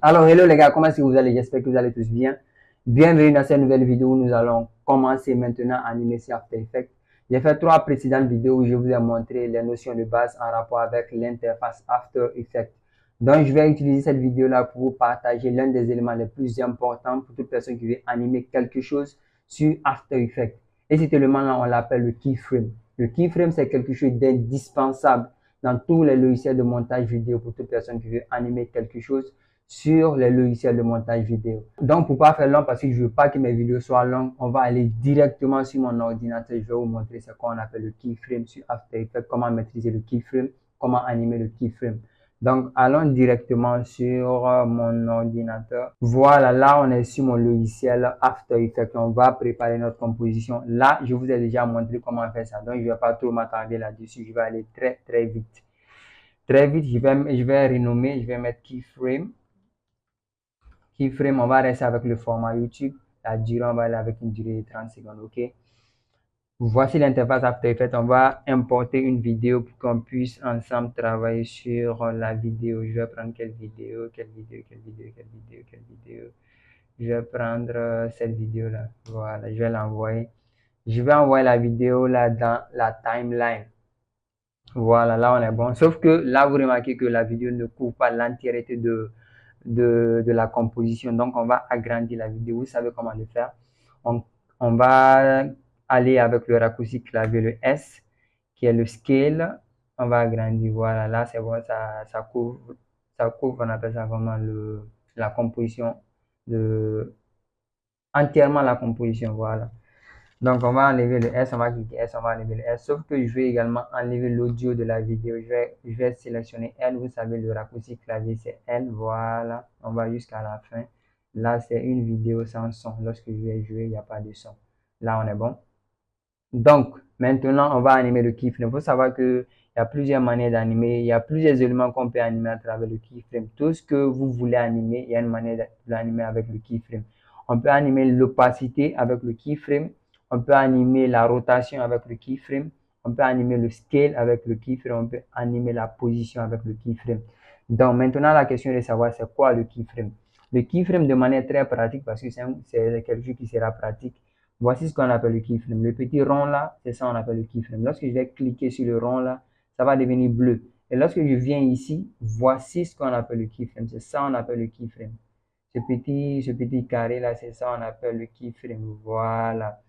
Alors, hello les gars, comment est-ce que vous allez? J'espère que vous allez tous bien. Bienvenue dans cette nouvelle vidéo où nous allons commencer maintenant à animer sur After Effects. J'ai fait 3 précédentes vidéos où je vous ai montré les notions de base en rapport avec l'interface After Effects. Donc, je vais utiliser cette vidéo-là pour vous partager l'un des éléments les plus importants pour toute personne qui veut animer quelque chose sur After Effects. Et cet élément-là, on l'appelle le keyframe. Le keyframe, c'est quelque chose d'indispensable dans tous les logiciels de montage vidéo pour toute personne qui veut animer quelque chose sur les logiciels de montage vidéo. Donc, pour pas faire long, parce que je veux pas que mes vidéos soient longues, on va aller directement sur mon ordinateur. Je vais vous montrer ce qu'on appelle le keyframe sur After Effects, comment maîtriser le keyframe, comment animer le keyframe. Donc, allons directement sur mon ordinateur. Voilà, là, on est sur mon logiciel After Effects. On va préparer notre composition. Là, je vous ai déjà montré comment faire ça. Donc, je vais pas trop m'attarder là-dessus. Je vais aller très vite. Très vite, je vais renommer, je vais mettre keyframe. Keyframe, on va rester avec le format YouTube. La durée, on va aller avec une durée de 30 secondes, ok? Voici l'interface After Effects. On va importer une vidéo pour qu'on puisse ensemble travailler sur la vidéo. Je vais prendre quelle vidéo. Je vais prendre cette vidéo-là. Voilà, je vais l'envoyer. Je vais envoyer la vidéo là dans la timeline. Voilà, là on est bon. Sauf que là, vous remarquez que la vidéo ne couvre pas l'entièreté de la composition. Donc, on va agrandir la vidéo. Vous savez comment le faire. On va aller avec le raccourci clavier, le S, qui est le scale. On va agrandir. Voilà, là, c'est bon. Ça couvre, on appelle ça vraiment la composition, entièrement la composition. Voilà. Donc, on va enlever le S, on va cliquer S, on va enlever le S. Sauf que je vais également enlever l'audio de la vidéo. Je vais sélectionner L. Vous savez, le raccourci clavier, c'est L. Voilà. On va jusqu'à la fin. Là, c'est une vidéo sans son. Lorsque je vais jouer, il n'y a pas de son. Là, on est bon. Donc, maintenant, on va animer le keyframe. Il faut savoir qu'il y a plusieurs manières d'animer. Il y a plusieurs éléments qu'on peut animer à travers le keyframe. Tout ce que vous voulez animer, il y a une manière de l'animer avec le keyframe. On peut animer l'opacité avec le keyframe. On peut animer la rotation avec le keyframe. On peut animer le scale avec le keyframe. On peut animer la position avec le keyframe. Donc, maintenant, la question est de savoir c'est quoi le keyframe. Le keyframe, de manière très pratique, parce que c'est quelque chose qui sera pratique. Voici ce qu'on appelle le keyframe. Le petit rond là, c'est ça qu'on appelle le keyframe. Lorsque je vais cliquer sur le rond là, ça va devenir bleu. Et lorsque je viens ici, voici ce qu'on appelle le keyframe. C'est ça qu'on appelle le keyframe. Ce petit carré là, c'est ça qu'on appelle le keyframe. Voilà.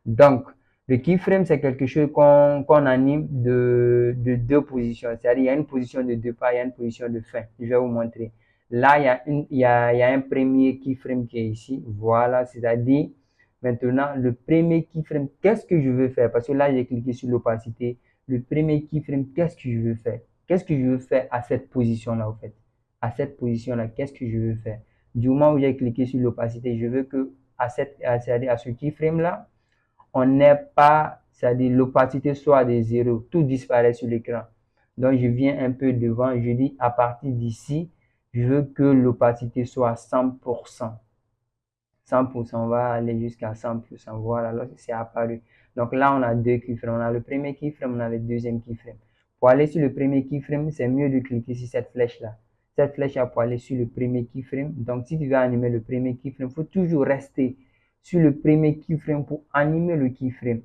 Donc, le keyframe, c'est quelque chose qu'on anime de 2 positions. C'est-à-dire, il y a une position de départ, il y a une position de fin. Je vais vous montrer. Là, il y a un premier keyframe qui est ici. Voilà, c'est-à-dire, maintenant, le premier keyframe, qu'est-ce que je veux faire? Parce que là, j'ai cliqué sur l'opacité. Le premier keyframe, qu'est-ce que je veux faire? Qu'est-ce que je veux faire à cette position-là, en fait? À cette position-là, qu'est-ce que je veux faire? Du moment où j'ai cliqué sur l'opacité, je veux que c'est-à-dire à ce keyframe-là, on n'est pas, c'est-à-dire l'opacité soit de 0, tout disparaît sur l'écran. Donc, je viens un peu devant, je dis à partir d'ici, je veux que l'opacité soit 100%. 100%, on va aller jusqu'à 100%. Voilà, là, c'est apparu. Donc là, on a 2 keyframes. On a le premier keyframe, on a le deuxième keyframe. Pour aller sur le premier keyframe, c'est mieux de cliquer sur cette flèche-là. Cette flèche-là pour aller sur le premier keyframe. Donc, si tu veux animer le premier keyframe, il faut toujours rester sur le premier keyframe pour animer le keyframe.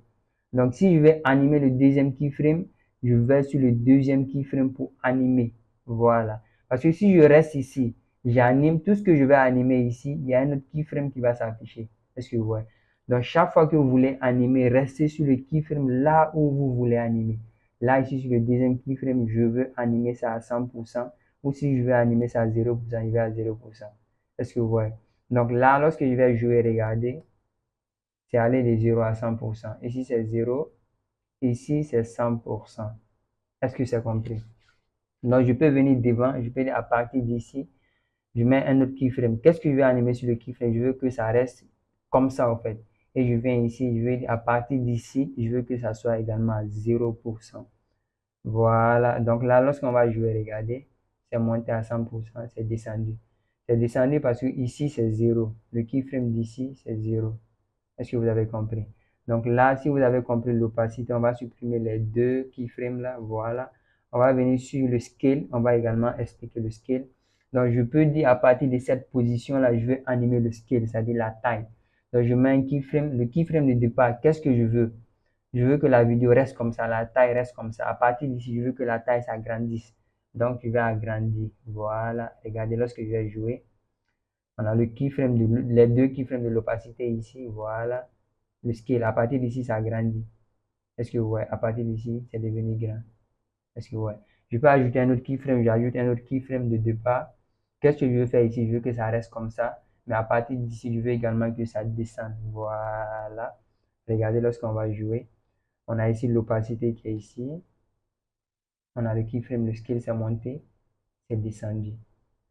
Donc, si je vais animer le deuxième keyframe, je vais sur le deuxième keyframe pour animer. Voilà. Parce que si je reste ici, j'anime tout ce que je vais animer ici, il y a un autre keyframe qui va s'afficher. Est-ce que vous voyez? Donc, chaque fois que vous voulez animer, restez sur le keyframe là où vous voulez animer. Là, ici, sur le deuxième keyframe, je veux animer ça à 100%. Ou si je veux animer ça à 0%, je vais à 0%. Est-ce que vous voyez? Donc là, lorsque je vais jouer, regardez, c'est aller de 0 à 100%. Ici, c'est 0. Ici, c'est 100%. Est-ce que c'est compris? Donc, je peux venir devant, je peux dire à partir d'ici, je mets un autre keyframe. Qu'est-ce que je vais animer sur le keyframe? Je veux que ça reste comme ça, en fait. Et je viens ici, je vais dire à partir d'ici, je veux que ça soit également à 0%. Voilà. Donc là, lorsqu'on va jouer, regardez, c'est monté à 100%, c'est descendu. C'est descendu parce que ici, c'est 0. Le keyframe d'ici, c'est 0. Est-ce que vous avez compris? Donc là, si vous avez compris l'opacité, on va supprimer les 2 keyframes là. Voilà. On va venir sur le scale. On va également expliquer le scale. Donc, je peux dire à partir de cette position-là, je veux animer le scale, c'est-à-dire la taille. Donc, je mets un keyframe. Le keyframe de départ, qu'est-ce que je veux? Je veux que la vidéo reste comme ça, la taille reste comme ça. À partir d'ici, je veux que la taille s'agrandisse. Donc, je vais agrandir. Voilà. Regardez, lorsque je vais jouer, on a le keyframe les deux keyframes de l'opacité ici. Voilà. Le scale, à partir d'ici, ça agrandit. Est-ce que vous voyez? À partir d'ici, c'est devenu grand. Est-ce que vous voyez? Je peux ajouter un autre keyframe. J'ajoute un autre keyframe de départ. Qu'est-ce que je veux faire ici? Je veux que ça reste comme ça. Mais à partir d'ici, je veux également que ça descende. Voilà. Regardez lorsqu'on va jouer. On a ici l'opacité qui est ici. On a le keyframe, le scale, c'est monté. C'est descendu.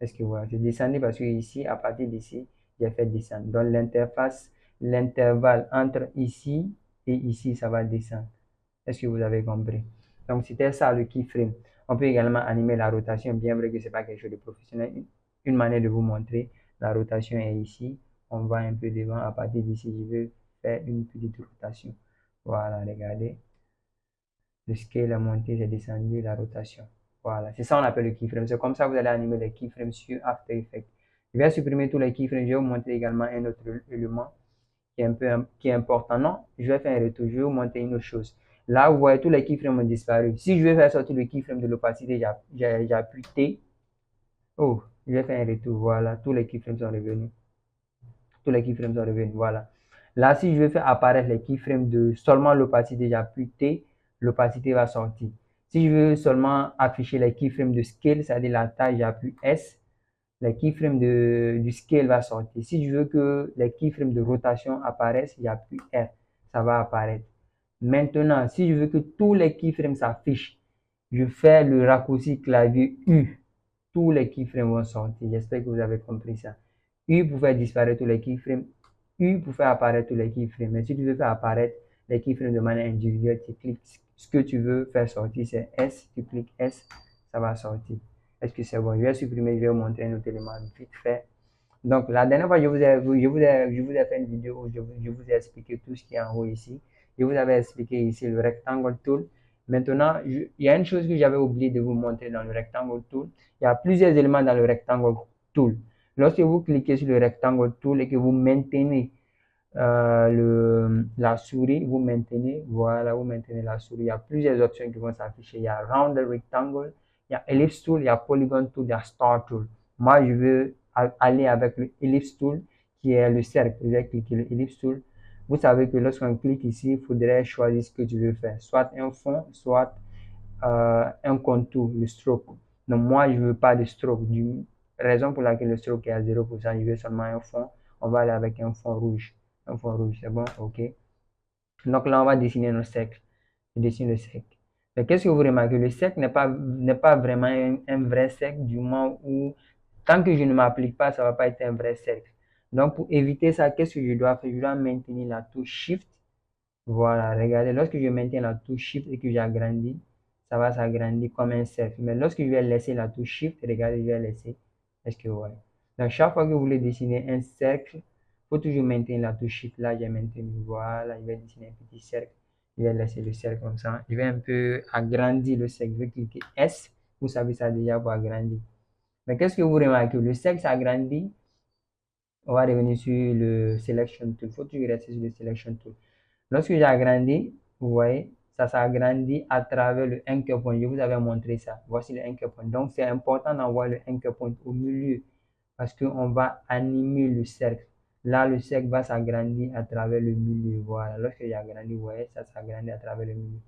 Est-ce que vous voyez? C'est descendu parce que ici, à partir d'ici, j'ai fait descendre. Donc l'interface, l'intervalle entre ici et ici, ça va descendre. Est-ce que vous avez compris? Donc c'était ça le keyframe. On peut également animer la rotation, bien vrai que ce n'est pas quelque chose de professionnel. Une manière de vous montrer, la rotation est ici. On va un peu devant. À partir d'ici, je vais faire une petite rotation. Voilà, regardez. Le scale est monté, j'ai descendu la rotation. Voilà, c'est ça on appelle le keyframe. C'est comme ça que vous allez animer les keyframes sur After Effects. Je vais supprimer tous les keyframes. Je vais vous montrer également un autre élément qui est important. Non, je vais faire un retour. Je vais vous montrer une autre chose. Là, vous voyez, tous les keyframes ont disparu. Si je veux faire sortir le keyframe de l'opacité, j'appuie T. Oh, je vais faire un retour. Voilà, tous les keyframes sont revenus. Tous les keyframes sont revenus. Voilà. Là, si je veux faire apparaître les keyframes de seulement l'opacité, j'appuie T, l'opacité va sortir. Si je veux seulement afficher les keyframes de scale, c'est-à-dire la taille, j'appuie S, les keyframes du scale va sortir. Si je veux que les keyframes de rotation apparaissent, j'appuie R, ça va apparaître. Maintenant, si je veux que tous les keyframes s'affichent, je fais le raccourci clavier U. Tous les keyframes vont sortir. J'espère que vous avez compris ça. U pour faire disparaître tous les keyframes. U pour faire apparaître tous les keyframes. Mais si tu veux faire apparaître les keyframes de manière individuelle, tu cliques ce que tu veux faire sortir, c'est S. Tu cliques S, ça va sortir. Est-ce que c'est bon? Je vais supprimer, je vais vous montrer un autre élément vite fait. Donc, la dernière fois, je vous ai fait une vidéo où je vous ai expliqué tout ce qui est en haut ici. Je vous avais expliqué ici le rectangle tool. Maintenant, il y a une chose que j'avais oublié de vous montrer dans le rectangle tool. Il y a plusieurs éléments dans le rectangle tool. Lorsque vous cliquez sur le rectangle tool et que vous maintenez la souris, vous maintenez, voilà, vous maintenez la souris. Il y a plusieurs options qui vont s'afficher. Il y a Round Rectangle, il y a Ellipse Tool, il y a Polygon Tool, il y a Star Tool. Moi, je veux aller avec le Ellipse Tool qui est le cercle. Je vais cliquer le Ellipse Tool. Vous savez que lorsqu'on clique ici, il faudrait choisir ce que tu veux faire. Soit un fond, soit un contour, le stroke. Donc moi, je ne veux pas de stroke. Raison pour laquelle le stroke est à 0%, je veux seulement un fond. On va aller avec un fond rouge. Un fond rouge, c'est bon? OK. Donc là, on va dessiner nos cercles. Je dessine le cercle. Mais qu'est-ce que vous remarquez? Le cercle n'est pas vraiment un vrai cercle du moment où, tant que je ne m'applique pas, ça ne va pas être un vrai cercle. Donc, pour éviter ça, qu'est-ce que je dois faire? Je dois maintenir la touche Shift. Voilà, regardez, lorsque je maintiens la touche Shift et que j'agrandis, ça va s'agrandir comme un cercle. Mais lorsque je vais laisser la touche Shift, regardez, je vais laisser. Est-ce que vous voyez? Donc, chaque fois que vous voulez dessiner un cercle, il faut toujours maintenir la touche Shift. Là, j'ai maintenu. Voilà, je vais dessiner un petit cercle. Je vais laisser le cercle comme ça. Je vais un peu agrandir le cercle. Je vais cliquer S. Vous savez ça déjà pour agrandir. Mais qu'est-ce que vous remarquez? Le cercle s'agrandit. On va revenir sur le Selection Tool. Il faut toujours rester sur le Selection Tool. Lorsque j'ai agrandi, vous voyez, ça s'agrandit à travers le anchor point. Je vous avais montré ça. Voici le anchor point. Donc, c'est important d'avoir le anchor point au milieu parce qu'on va animer le cercle. Là, le cercle va s'agrandir à travers le milieu. Voilà. Lorsque j'ai agrandi, vous voyez, ça s'agrandit à travers le milieu.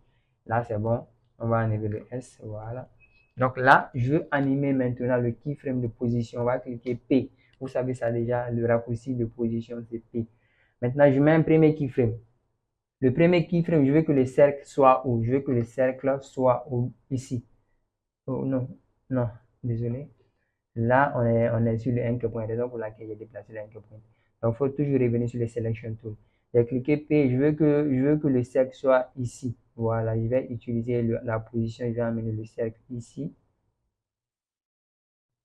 Là, c'est bon. On va enlever le S. Voilà. Donc là, je veux animer maintenant le keyframe de position. On va cliquer P. Vous savez ça déjà, le raccourci de position, c'est P. Maintenant, je mets un premier keyframe. Le premier keyframe, je veux que le cercle soit où? Je veux que le cercle soit où? Ici. Oh non, non, désolé. Là, on est sur le anchor point, raison pour laquelle j'ai déplacé l'anchor point. Donc, il faut toujours revenir sur le selection tool. J'ai cliqué P, je veux que le cercle soit ici. Voilà, je vais utiliser la position, je vais amener le cercle ici.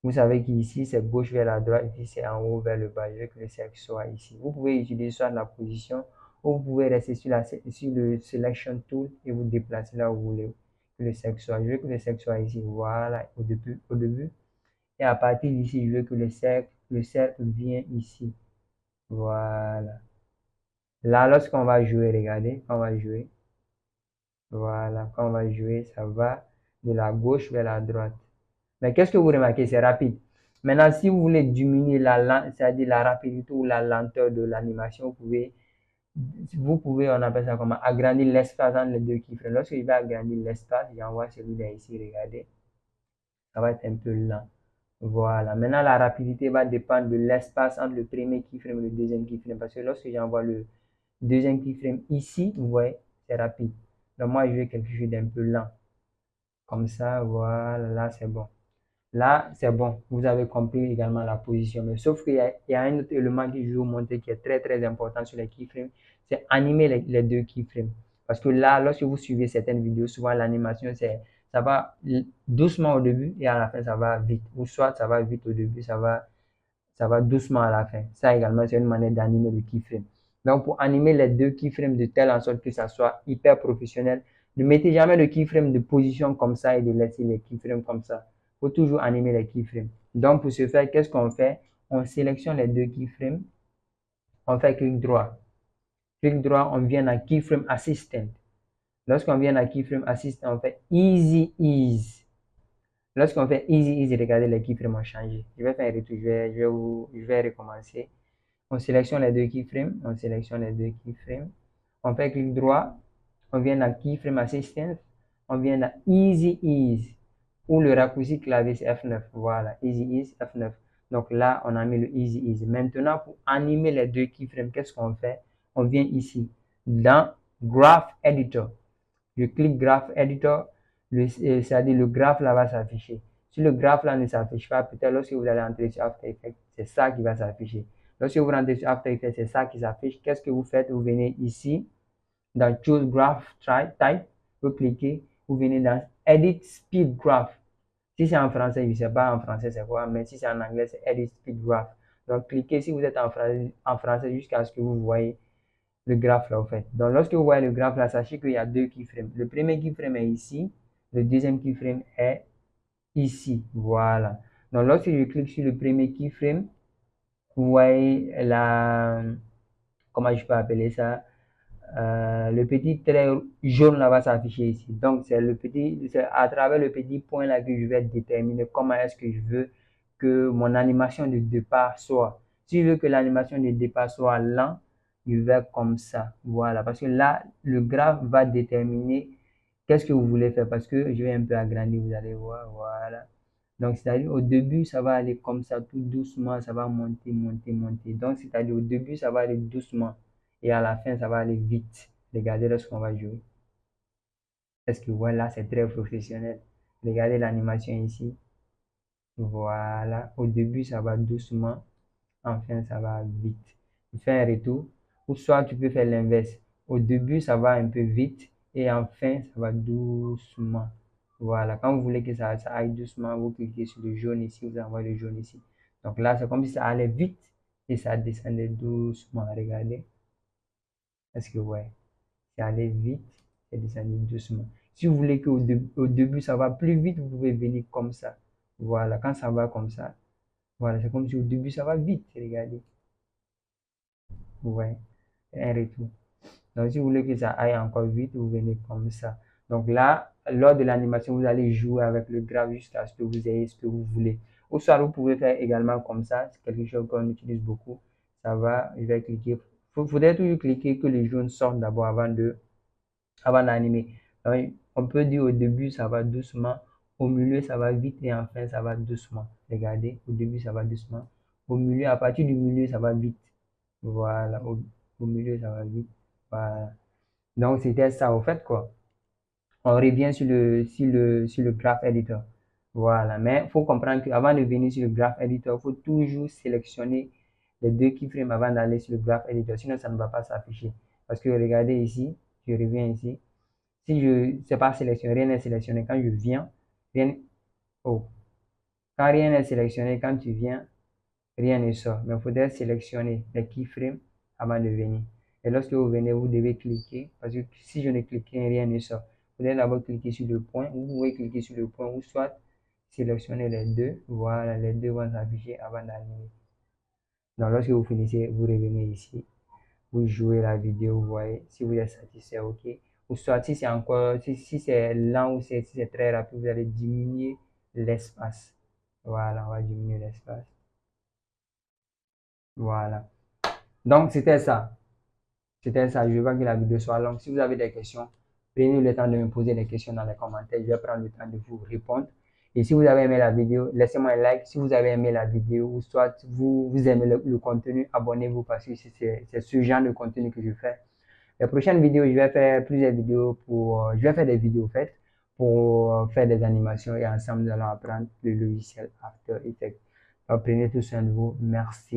Vous savez qu'ici, c'est gauche vers la droite, ici, c'est en haut vers le bas. Je veux que le cercle soit ici. Vous pouvez utiliser soit la position, ou vous pouvez rester sur le Selection Tool et vous déplacer là où vous voulez que le cercle soit. Je veux que le cercle soit ici. Voilà, au début. Et à partir d'ici, je veux que le cercle vienne ici. Voilà. Là, lorsqu'on va jouer, regardez, on va jouer. Voilà, quand on va jouer, ça va de la gauche vers la droite. Mais qu'est-ce que vous remarquez? C'est rapide. Maintenant, si vous voulez diminuer c'est-à-dire la rapidité ou la lenteur de l'animation, on appelle ça comment? Agrandir l'espace entre les deux keyframes. Lorsque je vais agrandir l'espace, j'envoie celui-là ici, regardez. Ça va être un peu lent. Voilà. Maintenant, la rapidité va dépendre de l'espace entre le premier keyframe et le deuxième keyframe. Parce que lorsque j'envoie le deuxième keyframe ici, vous voyez, c'est rapide. Donc, moi, je veux quelque chose d'un peu lent. Comme ça, voilà, là, c'est bon. Là, c'est bon. Vous avez compris également la position. Mais sauf qu'il y a un autre élément que je vais vous montrer qui est très, très important sur les keyframes. C'est animer les deux keyframes. Parce que là, lorsque vous suivez certaines vidéos, souvent l'animation, ça va doucement au début et à la fin, ça va vite. Ou soit ça va vite au début, ça va doucement à la fin. Ça également, c'est une manière d'animer le keyframe. Donc, pour animer les deux keyframes de telle en sorte que ça soit hyper professionnel, ne mettez jamais le keyframe de position comme ça et de laisser les keyframes comme ça. Il faut toujours animer les keyframes. Donc, pour ce faire, qu'est-ce qu'on fait? On sélectionne les deux keyframes. On fait clic droit. Clic droit, on vient à Keyframe Assistant. Lorsqu'on vient à Keyframe Assistant, on fait Easy Ease. Lorsqu'on fait Easy Ease, regardez, les keyframes ont changé. Je vais faire un retour, je vais recommencer. On sélectionne les deux keyframes, on sélectionne les deux keyframes. On fait clic droit, on vient à Keyframe Assistant, on vient à Easy Ease, ou le raccourci clavier c'est F9. Voilà, Easy Ease, F9. Donc là, on a mis le Easy Ease. Maintenant, pour animer les deux keyframes, qu'est-ce qu'on fait? On vient ici, dans Graph Editor. Je clique Graph Editor, c'est-à-dire le graphe là va s'afficher. Si le graphe là ne s'affiche pas, peut-être lorsque vous allez entrer sur After Effects, c'est ça qui va s'afficher. Lorsque vous rentrez sur After Effects, c'est ça qui s'affiche. Qu'est-ce que vous faites? Vous venez ici, dans Choose Graph Type, vous cliquez, vous venez dans Edit Speed Graph. Si c'est en français, je ne sais pas en français c'est quoi, mais si c'est en anglais, c'est Edit Speed Graph. Donc, cliquez si vous êtes en français jusqu'à ce que vous voyez le graphe là, au fait. Donc, lorsque vous voyez le graphe là, sachez qu'il y a deux keyframes. Le premier keyframe est ici, le deuxième keyframe est ici. Voilà. Donc, lorsque je clique sur le premier keyframe, vous voyez comment je peux appeler ça? Le petit trait jaune là va s'afficher ici. Donc, c'est à travers le petit point là que je vais déterminer comment est-ce que je veux que mon animation de départ soit. Si je veux que l'animation de départ soit lent, je vais comme ça. Voilà. Parce que là, le graphe va déterminer qu'est-ce que vous voulez faire. Parce que je vais un peu agrandir, vous allez voir. Voilà. Donc, c'est-à-dire au début, ça va aller comme ça, tout doucement, ça va monter, monter, monter. Donc, c'est-à-dire au début, ça va aller doucement. Et à la fin, ça va aller vite. Regardez lorsqu'on va jouer. Est-ce que voilà, c'est très professionnel. Regardez l'animation ici. Voilà. Au début, ça va doucement. Enfin, ça va vite. Tu fais un retour. Ou soit tu peux faire l'inverse. Au début, ça va un peu vite. Et enfin, ça va doucement. Voilà. Quand vous voulez que ça aille doucement, vous cliquez sur le jaune ici. Vous envoyez le jaune ici. Donc là, c'est comme si ça allait vite. Et ça descendait doucement. Regardez. Est-ce que ouais? C'est aller vite et descendre doucement. Si vous voulez qu'au au début ça va plus vite, vous pouvez venir comme ça. Voilà, quand ça va comme ça, voilà, c'est comme si au début ça va vite, regardez. Ouais, un retour. Donc si vous voulez que ça aille encore vite, vous venez comme ça. Donc là, lors de l'animation, vous allez jouer avec le graphe jusqu'à ce que vous ayez ce que vous voulez. Ou soit vous pouvez faire également comme ça, c'est quelque chose qu'on utilise beaucoup. Ça va, je vais cliquer. Faudrait toujours cliquer que les jaunes sortent d'abord avant d'animer. On peut dire au début, ça va doucement, au milieu, ça va vite et enfin, ça va doucement. Regardez, au début, ça va doucement. Au milieu, à partir du milieu, ça va vite. Voilà, au milieu, ça va vite. Voilà. Donc, c'était ça, au fait, quoi. On revient sur le Graph Editor. Voilà, mais il faut comprendre qu'avant de venir sur le Graph Editor, il faut toujours sélectionner les deux keyframes avant d'aller sur le Graph Editor, sinon ça ne va pas s'afficher. Parce que regardez ici, je reviens ici, si je ne sais pas sélectionner, rien n'est sélectionné. Quand je viens, rien, oh, quand rien n'est sélectionné, quand tu viens, rien ne sort. Mais il faudrait sélectionner les keyframes avant de venir. Et lorsque vous venez, vous devez cliquer, parce que si je ne clique rien, rien ne sort. Vous devez d'abord cliquer sur le point, ou vous pouvez cliquer sur le point, ou soit sélectionnez les deux. Voilà, les deux vont s'afficher avant d'animer. Donc, lorsque vous finissez, vous revenez ici. Vous jouez la vidéo, vous voyez. Si vous êtes satisfait, OK. Ou soit, si c'est encore, si c'est lent ou si c'est très rapide, vous allez diminuer l'espace. Voilà, on va diminuer l'espace. Voilà. Donc, c'était ça. C'était ça. Je veux pas que la vidéo soit longue. Si vous avez des questions, prenez le temps de me poser des questions dans les commentaires. Je vais prendre le temps de vous répondre. Et si vous avez aimé la vidéo, laissez-moi un like. Si vous avez aimé la vidéo, ou soit vous aimez le contenu, abonnez-vous parce que c'est ce genre de contenu que je fais. Les prochaines vidéos, je vais faire plusieurs vidéos je vais faire des vidéos faites pour faire des animations et ensemble nous allons apprendre le logiciel After Effects. Donc, prenez tout soin de vous. Merci.